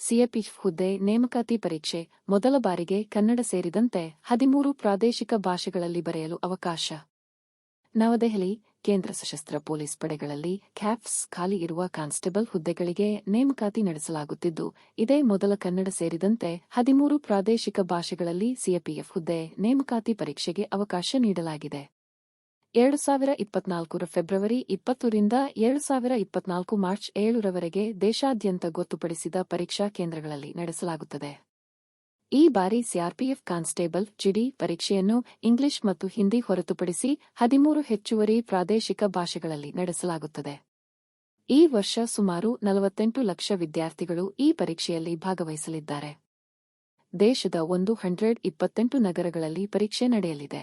CAPF ಹುದ್ದೆ ನೇಮಕಾತಿ ಪರೀಕ್ಷೆ ಮೊದಲ ಬಾರಿಗೆ ಕನ್ನಡ ಸೇರಿದಂತೆ 13 ಪ್ರಾದೇಶಿಕ ಭಾಷೆಗಳಲ್ಲಿ ಬರೆಯಲು ಅವಕಾಶ. ನವದೆಹಲಿ ಕೇಂದ್ರ ಸಶಸ್ತ್ರ ಪೊಲೀಸ್ ಪಡೆಗಳಲ್ಲಿ ಕ್ಯಾಪ್ಸ್ ಖಾಲಿ ಇರುವ ಕಾನ್ಸ್ಟೇಬಲ್ ಹುದ್ದೆಗಳಿಗೆ ನೇಮಕಾತಿ ನಡೆಸಲಾಗುತ್ತಿದ್ದು, ಇದೇ ಮೊದಲ ಕನ್ನಡ ಸೇರಿದಂತೆ 13 ಪ್ರಾದೇಶಿಕ ಭಾಷೆಗಳಲ್ಲಿ ಸಿಎಪಿಎಫ್ ಹುದ್ದೆ ನೇಮಕಾತಿ ಪರೀಕ್ಷೆಗೆ ಅವಕಾಶ ನೀಡಲಾಗಿದೆ. 2024 ಫೆಬ್ರವರಿ 20 ರಿಂದ 2024 ಮಾರ್ಚ್ 7 ರವರೆಗೆ ದೇಶಾದ್ಯಂತ ಗೊತ್ತುಪಡಿಸಿದ ಪರೀಕ್ಷಾ ಕೇಂದ್ರಗಳಲ್ಲಿ ನಡೆಸಲಾಗುತ್ತದೆ. ಈ ಬಾರಿ ಸಿಆರ್ಪಿಎಫ್ ಕಾನ್ಸ್ಟೇಬಲ್ ಜಿಡಿ ಪರೀಕ್ಷೆಯನ್ನು ಇಂಗ್ಲಿಷ್ ಮತ್ತು ಹಿಂದಿ ಹೊರತುಪಡಿಸಿ 13 ಹೆಚ್ಚುವರಿ ಪ್ರಾದೇಶಿಕ ಭಾಷೆಗಳಲ್ಲಿ ನಡೆಸಲಾಗುತ್ತದೆ. ಈ ವರ್ಷ ಸುಮಾರು 48 ಲಕ್ಷ ವಿದ್ಯಾರ್ಥಿಗಳು ಈ ಪರೀಕ್ಷೆಯಲ್ಲಿ ಭಾಗವಹಿಸಲಿದ್ದಾರೆ. ದೇಶದ 128 ನಗರಗಳಲ್ಲಿ ಪರೀಕ್ಷೆ ನಡೆಯಲಿದೆ.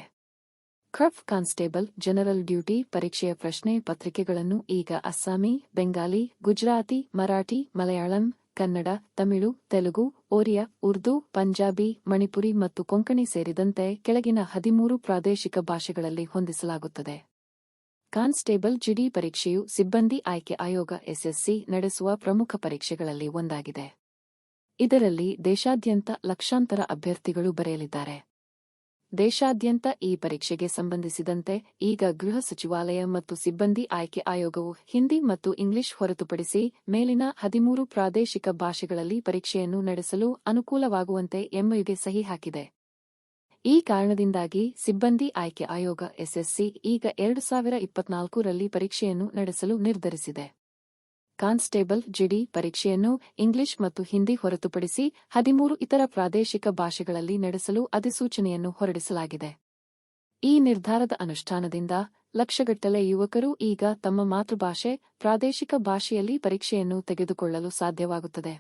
ಕ್ರಫ್ ಕಾನ್ಸ್ಟೇಬಲ್ ಜನರಲ್ ಡ್ಯೂಟಿ ಪರೀಕ್ಷೆಯ ಪ್ರಶ್ನೆ ಪತ್ರಿಕೆಗಳನ್ನು ಈಗ ಅಸ್ಸಾಮಿ, ಬೆಂಗಾಲಿ, ಗುಜರಾತಿ, ಮರಾಠಿ, ಮಲಯಾಳಂ, ಕನ್ನಡ, ತಮಿಳು, ತೆಲುಗು, ಒರಿಯಾ, ಉರ್ದು, ಪಂಜಾಬಿ, ಮಣಿಪುರಿ ಮತ್ತು ಕೊಂಕಣಿ ಸೇರಿದಂತೆ ಕೆಳಗಿನ 13 ಪ್ರಾದೇಶಿಕ ಭಾಷೆಗಳಲ್ಲಿ ಹೊಂದಿಸಲಾಗುತ್ತದೆ. ಕಾನ್ಸ್ಟೇಬಲ್ ಜಿಡಿ ಪರೀಕ್ಷೆಯು ಸಿಬ್ಬಂದಿ ಆಯ್ಕೆ ಆಯೋಗ ಎಸ್ಎಸ್ಸಿ ನಡೆಸುವ ಪ್ರಮುಖ ಪರೀಕ್ಷೆಗಳಲ್ಲಿ ಒಂದಾಗಿದೆ. ಇದರಲ್ಲಿ ದೇಶಾದ್ಯಂತ ಲಕ್ಷಾಂತರ ಅಭ್ಯರ್ಥಿಗಳು ಬರೆಯಲಿದ್ದಾರೆ. ದೇಶಾದ್ಯಂತ ಈ ಪರೀಕ್ಷೆಗೆ ಸಂಬಂಧಿಸಿದಂತೆ ಈಗ ಗೃಹ ಸಚಿವಾಲಯ ಮತ್ತು ಸಿಬ್ಬಂದಿ ಆಯ್ಕೆ ಆಯೋಗವು ಹಿಂದಿ ಮತ್ತು ಇಂಗ್ಲಿಷ್ ಹೊರತುಪಡಿಸಿ ಮೇಲಿನ 13 ಪ್ರಾದೇಶಿಕ ಭಾಷೆಗಳಲ್ಲಿ ಪರೀಕ್ಷೆಯನ್ನು ನಡೆಸಲು ಅನುಕೂಲವಾಗುವಂತೆ ಎಂಒಯುಗೆ ಸಹಿ ಹಾಕಿದೆ. ಈ ಕಾರಣದಿಂದಾಗಿ ಸಿಬ್ಬಂದಿ ಆಯ್ಕೆ ಆಯೋಗ ಎಸ್ಎಸ್ಸಿ ಈಗ 2024 ರಲ್ಲಿ ಪರೀಕ್ಷೆಯನ್ನು ನಡೆಸಲು ನಿರ್ಧರಿಸಿದೆ. ಕಾನ್ಸ್ಟೇಬಲ್ ಜಿಡಿ ಪರೀಕ್ಷೆಯನ್ನು ಇಂಗ್ಲಿಷ್ ಮತ್ತು ಹಿಂದಿ ಹೊರತುಪಡಿಸಿ 13 ಇತರ ಪ್ರಾದೇಶಿಕ ಭಾಷೆಗಳಲ್ಲಿ ನಡೆಸಲು ಅಧಿಸೂಚನೆಯನ್ನು ಹೊರಡಿಸಲಾಗಿದೆ. ಈ ನಿರ್ಧಾರದ ಅನುಷ್ಠಾನದಿಂದ ಲಕ್ಷಗಟ್ಟಲೆ ಯುವಕರು ಈಗ ತಮ್ಮ ಮಾತೃಭಾಷೆ, ಪ್ರಾದೇಶಿಕ ಭಾಷೆಯಲ್ಲಿ ಪರೀಕ್ಷೆಯನ್ನು ತೆಗೆದುಕೊಳ್ಳಲು ಸಾಧ್ಯವಾಗುತ್ತದೆ.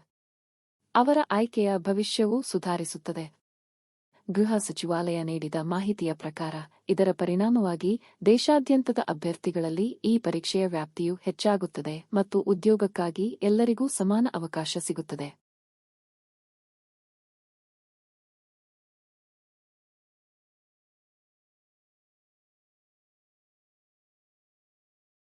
ಅವರ ಆಯ್ಕೆಯ ಭವಿಷ್ಯವೂ ಸುಧಾರಿಸುತ್ತದೆ. ಗೃಹ ಸಚಿವಾಲಯ ನೀಡಿದ ಮಾಹಿತಿಯ ಪ್ರಕಾರ ಇದರ ಪರಿಣಾಮವಾಗಿ ದೇಶಾದ್ಯಂತದ ಅಭ್ಯರ್ಥಿಗಳಲ್ಲಿ ಈ ಪರೀಕ್ಷೆಯ ವ್ಯಾಪ್ತಿಯು ಹೆಚ್ಚಾಗುತ್ತದೆ ಮತ್ತು ಉದ್ಯೋಗಕ್ಕಾಗಿ ಎಲ್ಲರಿಗೂ ಸಮಾನ ಅವಕಾಶ ಸಿಗುತ್ತದೆ.